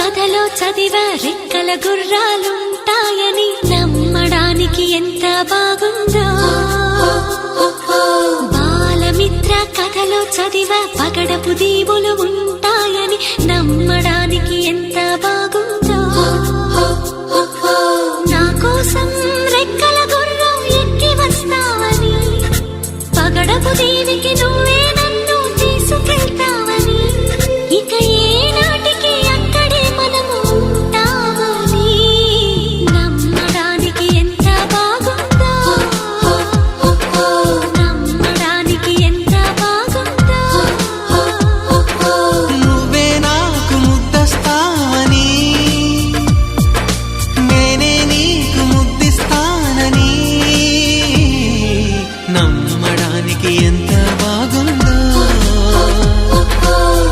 కథలో చదివా రెక్కల గుర్రాలుంటాయని నమ్మడానికి ఎంత బాగుందో బాలమిత్ర కథలో చదివా పగడపు దీవులు ఉంటాయని